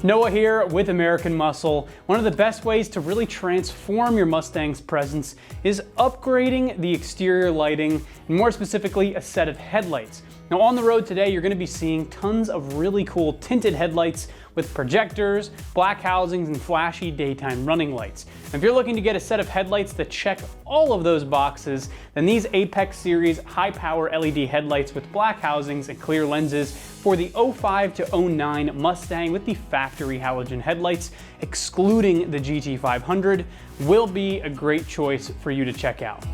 Noah here with American Muscle. One of the best ways to really transform your Mustang's presence is upgrading the exterior lighting, and more specifically, a set of headlights. Now on the road today, you're going to be seeing tons of really cool tinted headlights with projectors, black housings, and flashy daytime running lights. And if you're looking to get a set of headlights that check all of those boxes, then these Apex Series high-power LED headlights with black housings and clear lenses for the 05 to 09 Mustang with the factory halogen headlights, excluding the GT500, will be a great choice for you to check out.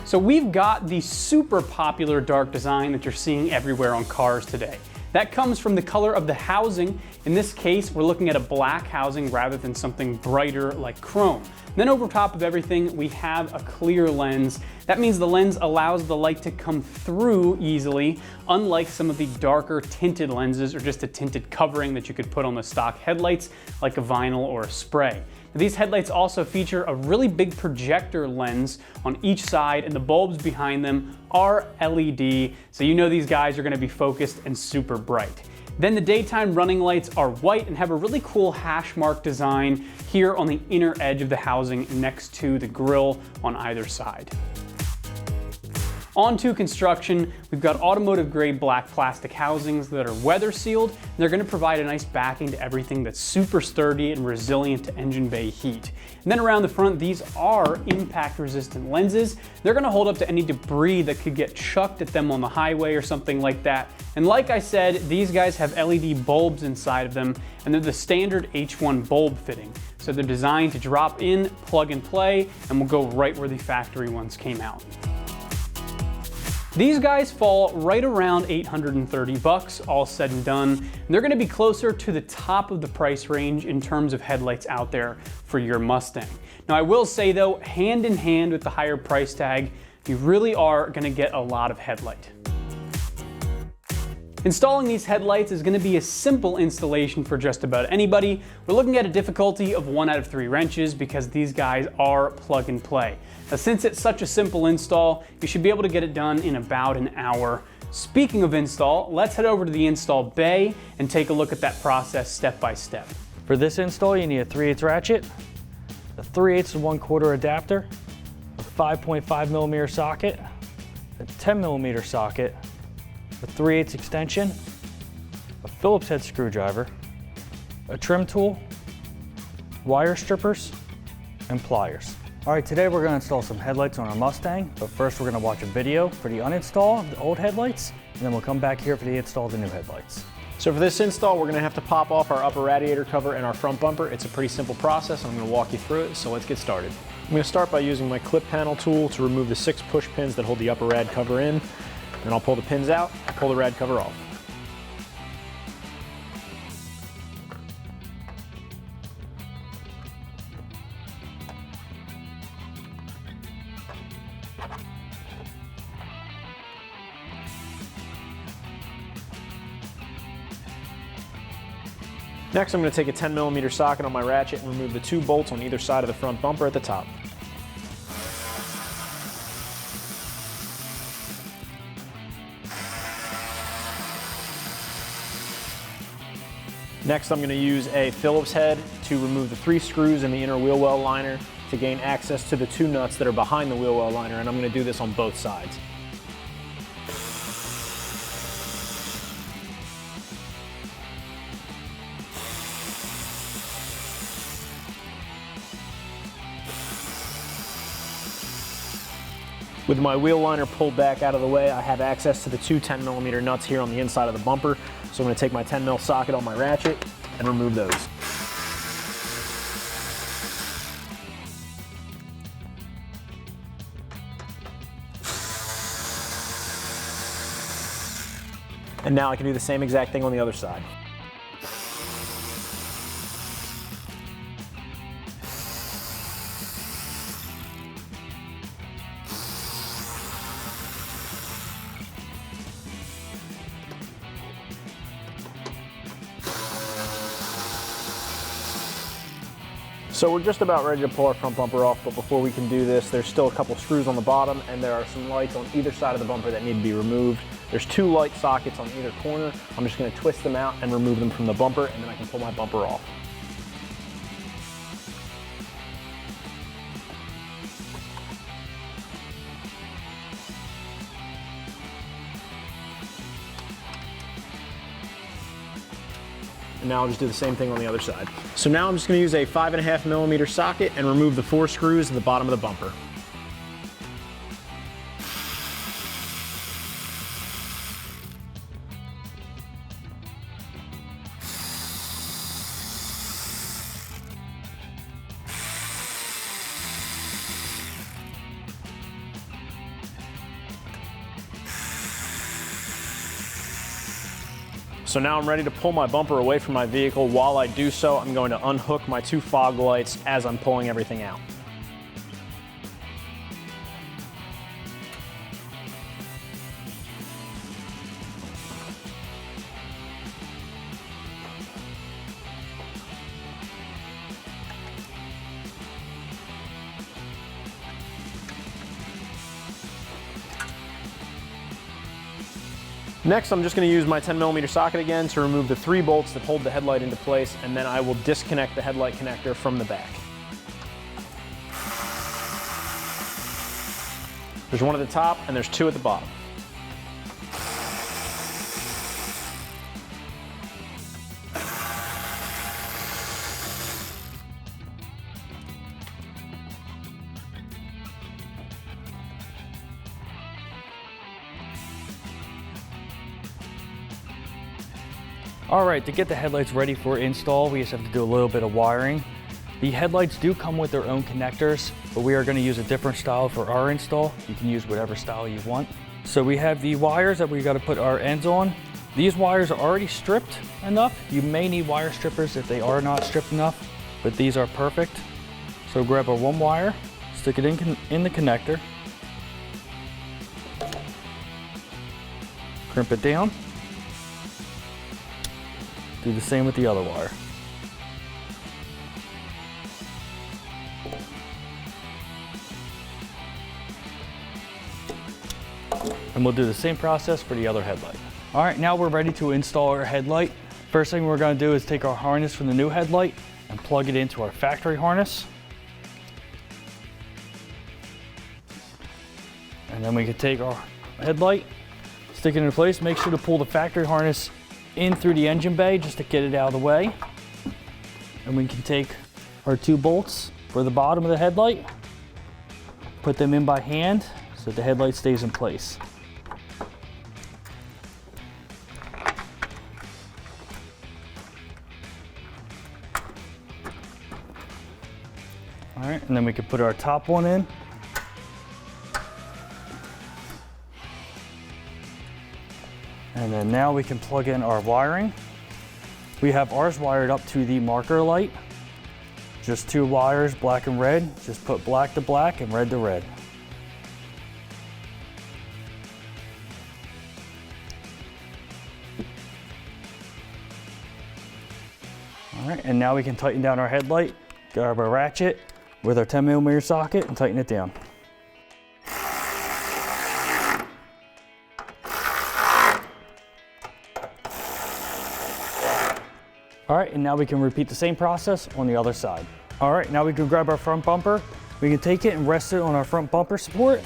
So we've got the super popular dark design that you're seeing everywhere on cars today. That comes from the color of the housing. In this case, we're looking at a black housing rather than something brighter like chrome. Then over top of everything, we have a clear lens. That means the lens allows the light to come through easily, unlike some of the darker tinted lenses or just a tinted covering that you could put on the stock headlights like a vinyl or a spray. These headlights also feature a really big projector lens on each side, and the bulbs behind them are LED, so you know these guys are going to be focused and super bright. Then the daytime running lights are white and have a really cool hash mark design here on the inner edge of the housing next to the grille on either side. On to construction, we've got automotive grade black plastic housings that are weather sealed, and they're going to provide a nice backing to everything that's super sturdy and resilient to engine bay heat. And then around the front, these are impact resistant lenses. They're going to hold up to any debris that could get chucked at them on the highway or something like that. And like I said, these guys have LED bulbs inside of them, and they're the standard H1 bulb fitting. So they're designed to drop in, plug and play, and will go right where the factory ones came out. These guys fall right around $830 all said and done, and they're going to be closer to the top of the price range in terms of headlights out there for your Mustang. Now I will say though, hand in hand with the higher price tag, you really are going to get a lot of headlight. Installing these headlights is going to be a simple installation for just about anybody. We're looking at a difficulty of 1 out of 3 wrenches because these guys are plug and play. Now, since it's such a simple install, you should be able to get it done in about an hour. Speaking of install, let's head over to the install bay and take a look at that process step by step. For this install, you need a 3/8 ratchet, a 3/8 1/4 adapter, a 5.5mm socket, a 10mm socket, a 3/8 extension, a Phillips head screwdriver, a trim tool, wire strippers, and pliers. All right, today we're going to install some headlights on our Mustang, but first we're going to watch a video for the uninstall of the old headlights, and then we'll come back here for the install of the new headlights. So for this install, we're going to have to pop off our upper radiator cover and our front bumper. It's a pretty simple process. I'm going to walk you through it, so let's get started. I'm going to start by using my clip panel tool to remove the 6 push pins that hold the upper rad cover in. Then I'll pull the pins out, pull the rad cover off. Next, I'm going to take a 10mm socket on my ratchet and remove the 2 bolts on either side of the front bumper at the top. Next, I'm going to use a Phillips head to remove the 3 screws in the inner wheel well liner to gain access to the 2 nuts that are behind the wheel well liner, and I'm going to do this on both sides. With my wheel liner pulled back out of the way, I have access to the 2 10mm nuts here on the inside of the bumper. So I'm going to take my 10mm socket on my ratchet and remove those. And now I can do the same exact thing on the other side. So we're just about ready to pull our front bumper off, but before we can do this, there's still a couple screws on the bottom, and there are some lights on either side of the bumper that need to be removed. There's 2 light sockets on either corner. I'm just gonna twist them out and remove them from the bumper, and then I can pull my bumper off. And now I'll just do the same thing on the other side. So now I'm just gonna use a 5.5mm socket and remove the 4 screws at the bottom of the bumper. So now I'm ready to pull my bumper away from my vehicle. While I do so, I'm going to unhook my 2 fog lights as I'm pulling everything out. Next, I'm just going to use my 10mm socket again to remove the 3 bolts that hold the headlight into place, and then I will disconnect the headlight connector from the back. There's 1 at the top and there's 2 at the bottom. All right, to get the headlights ready for install, we just have to do a little bit of wiring. The headlights do come with their own connectors, but we are going to use a different style for our install. You can use whatever style you want. So we have the wires that we got to put our ends on. These wires are already stripped enough. You may need wire strippers if they are not stripped enough, but these are perfect. So grab our 1 wire, stick it in the connector, crimp it down. Do the same with the other wire. And we'll do the same process for the other headlight. All right, now we're ready to install our headlight. First thing we're gonna do is take our harness from the new headlight and plug it into our factory harness. And then we can take our headlight, stick it into place, make sure to pull the factory harness in through the engine bay just to get it out of the way. And we can take our 2 bolts for the bottom of the headlight, put them in by hand so that the headlight stays in place. All right, and then we can put our top one in. And then now we can plug in our wiring. We have ours wired up to the marker light. Just 2 wires, black and red. Just put black to black and red to red. All right, and now we can tighten down our headlight. Grab our ratchet with our 10mm socket and tighten it down. All right, and now we can repeat the same process on the other side. All right, now we can grab our front bumper. We can take it and rest it on our front bumper support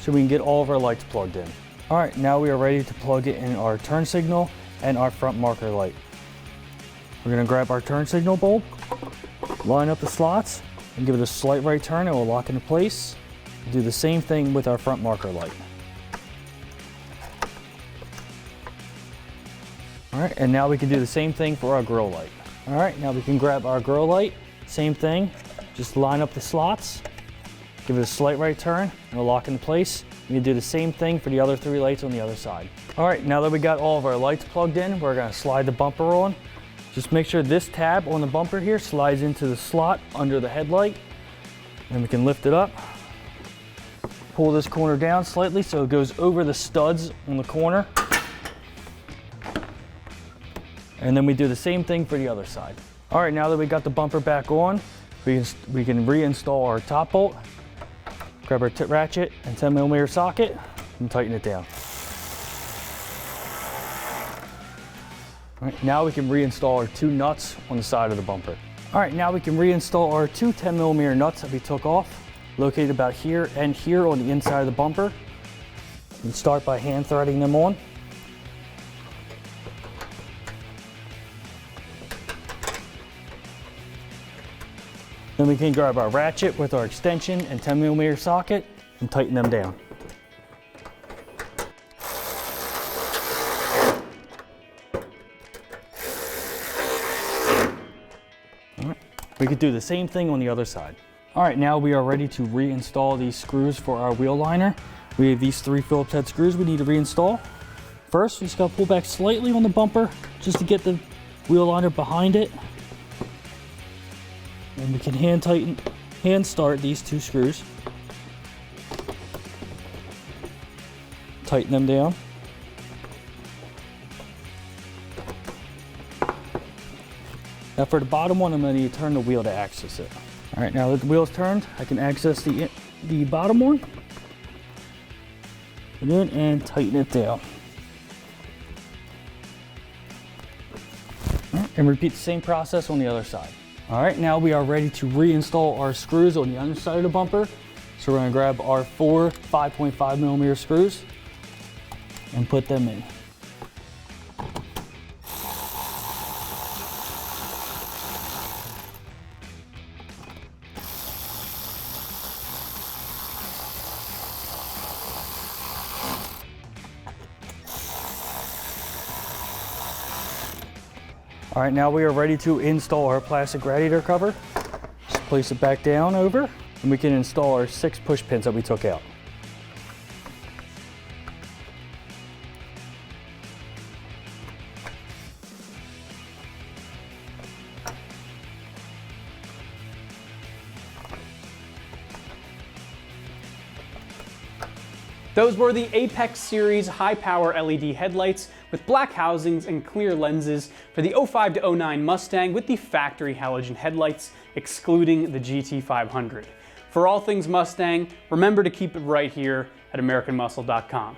so we can get all of our lights plugged in. All right, now we are ready to plug it in our turn signal and our front marker light. We're gonna grab our turn signal bulb, line up the slots, and give it a slight right turn and we'll lock into place. Do the same thing with our front marker light. All right, and now we can do the same thing for our grill light. All right, now we can grab our grill light, same thing, just line up the slots, give it a slight right turn, and we'll lock into place. You can do the same thing for the other 3 lights on the other side. All right, now that we got all of our lights plugged in, we're gonna slide the bumper on. Just make sure this tab on the bumper here slides into the slot under the headlight, and we can lift it up. Pull this corner down slightly so it goes over the studs on the corner. And then we do the same thing for the other side. All right, now that we got the bumper back on, we can reinstall our top bolt, grab our ratchet and 10mm socket, and tighten it down. All right, now we can reinstall our 2 nuts on the side of the bumper. All right, now we can reinstall our 2 10mm nuts that we took off, located about here and here on the inside of the bumper. We start by hand threading them on. Then we can grab our ratchet with our extension and 10mm socket and tighten them down. All right. We could do the same thing on the other side. All right, now we are ready to reinstall these screws for our wheel liner. We have these 3 Phillips head screws we need to reinstall. First, we just gotta pull back slightly on the bumper just to get the wheel liner behind it. And we can hand start these 2 screws. Tighten them down. Now for the bottom one, I'm going to need to turn the wheel to access it. All right, now that the wheel's turned, I can access the bottom one. Put it in and tighten it down. All right, and repeat the same process on the other side. All right, now we are ready to reinstall our screws on the underside of the bumper. So we're gonna grab our 4 5.5mm screws and put them in. All right, now we are ready to install our plastic radiator cover. Just place it back down over, and we can install our 6 push pins that we took out. Those were the Apex Series high-power LED headlights with black housings and clear lenses for the 05 to 09 Mustang with the factory halogen headlights, excluding the GT500. For all things Mustang, remember to keep it right here at AmericanMuscle.com.